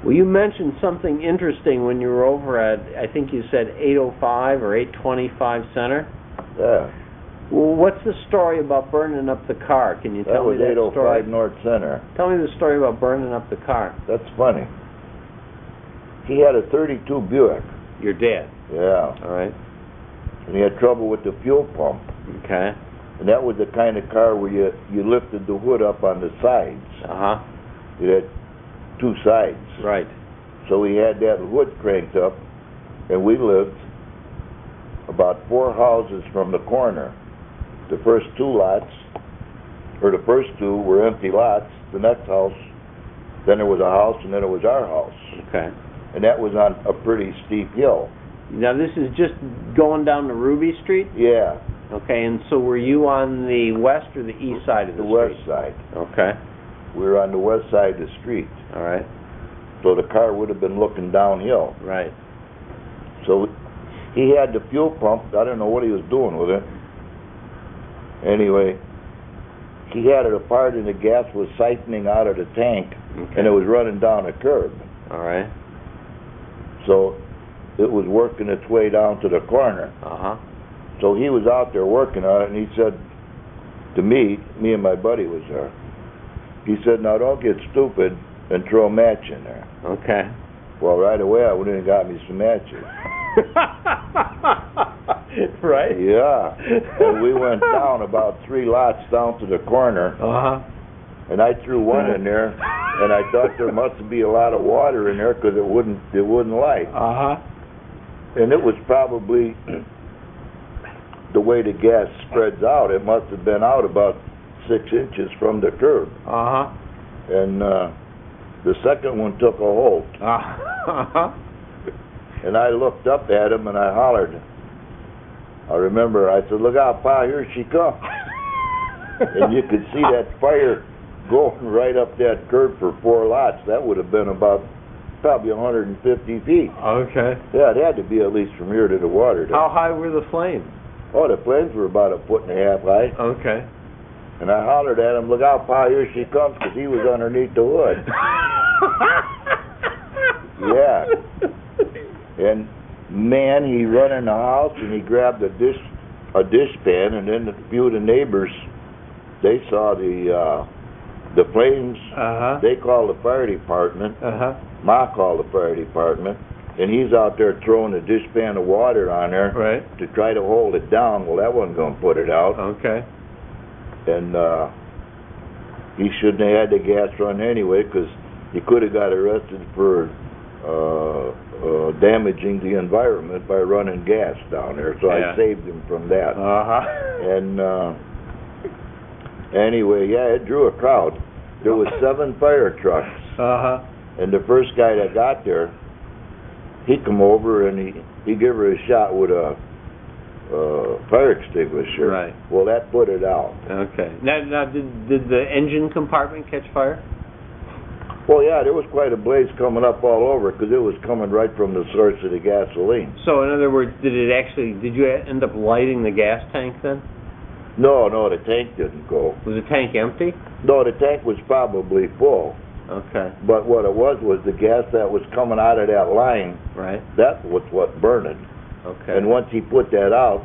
Well, you mentioned something interesting when you were over at, I think you said 805 or 825 Center. Yeah. Well, what's the story about burning up the car? Can you tell me that story? That was 805 North Center. Tell me the story about burning up the car. That's funny. He had a 32 Buick. Your dad? Yeah. All right. And he had trouble with the fuel pump. Okay. And that was the kind of car where you lifted the hood up on the sides. Uh-huh. It had two sides. Right. So he had that hood cranked up, and we lived about 4 houses from the corner. The first 2 lots, or the first 2 were empty lots. The next house, then there was a house, and then it was our house. Okay. And that was on a pretty steep hill. Now, this is just going down to Ruby Street? Yeah. Okay, and so were you on the west or the east side of the street? The west side. Okay. We were on the west side of the street. All right. So the car would have been looking downhill. Right. So he had the fuel pump. I don't know what he was doing with it. Anyway, he had it apart and the gas was siphoning out of the tank, Okay. and it was running down a curb. All right. So it was working its way down to the corner. Uh-huh. So he was out there working on it, and he said to me and my buddy was there, he said, "Now don't get stupid and throw a match in there." Okay. Well, right away I went in and got me some matches. Right? Yeah. And we went down about 3 lots down to the corner, Uh-huh. and I threw one in there, and I thought there must be a lot of water in there because it wouldn't light. Uh-huh. And it was probably the way the gas spreads out. It must have been out about 6 inches from the curb. Uh-huh. And the second one took a hold. Uh-huh. And I looked up at him and I hollered. I remember I said, "Look out, Pa, here she comes." And you could see that fire going right up that curb for 4 lots. That would have been about probably 150 feet. Okay. Yeah, it had to be at least from here to the water. How high were the flames? Oh, the flames were about 1.5 feet high. Okay. And I hollered at him, "Look out, Pa, here she comes," because he was underneath the hood. Yeah. And man, he run in the house and he grabbed a dishpan, and then a few of the neighbors, they saw the flames. Uh-huh. They called the fire department. Uh-huh. Ma called the fire department, and he's out there throwing a dishpan of water on there Right. to try to hold it down. Well, that wasn't going to put it out. Okay. And he shouldn't have had the gas run anyway, because he could have got arrested for damaging the environment by running gas down there. So Yeah. I saved him from that. Uh-huh. And anyway, yeah, it drew a crowd. There was 7 fire trucks, Uh-huh. and the first guy that got there, he come over and he gave her a shot with a fire extinguisher. Right. Well, that put it out. Okay. Now did the engine compartment catch fire? Well, yeah, there was quite a blaze coming up all over because it was coming right from the source of the gasoline. So in other words, did you end up lighting the gas tank then? No, the tank didn't go. Was the tank empty? No, the tank was probably full. Okay. But what it was the gas that was coming out of that line, Right. that was what burned it. Okay. And once he put that out,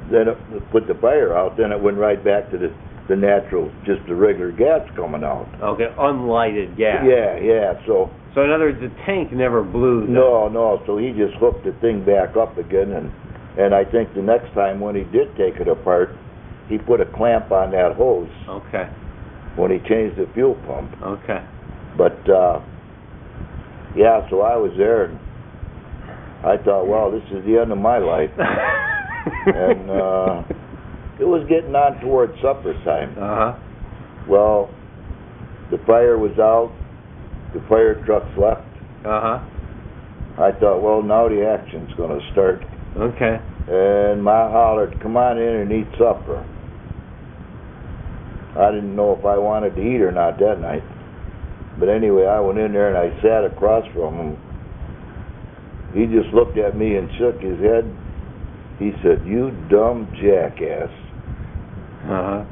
then it put the fire out, then it went right back to the natural, just the regular gas coming out. Okay, unlighted gas. Yeah, so... So in other words, the tank never blew then? No, so he just hooked the thing back up again, and I think the next time when he did take it apart, he put a clamp on that hose Okay. when he changed the fuel pump. Okay. But, yeah, so I was there, and I thought, well, this is the end of my life. And it was getting on towards supper time. Uh-huh. Well, the fire was out, the fire trucks left. Uh-huh. I thought, well, now the action's going to start. Okay. And Ma hollered, "Come on in and eat supper." I didn't know if I wanted to eat or not that night. But anyway, I went in there and I sat across from him. He just looked at me and shook his head. He said, "You dumb jackass." Uh-huh.